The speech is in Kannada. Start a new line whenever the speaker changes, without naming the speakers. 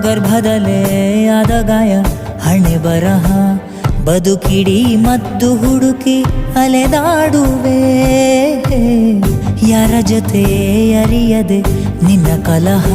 ಗರ್ಭದಲ್ಲೇ ಆದ ಗಾಯ ಹಣೆ ಬರಹ ಬದುಕಿಡಿ ಮದ್ದು ಹುಡುಕಿ ಅಲೆದಾಡುವೆ ಯಾರ ಜೊತೆ ಅರಿಯದೆ ನಿನ್ನ ಕಲಹ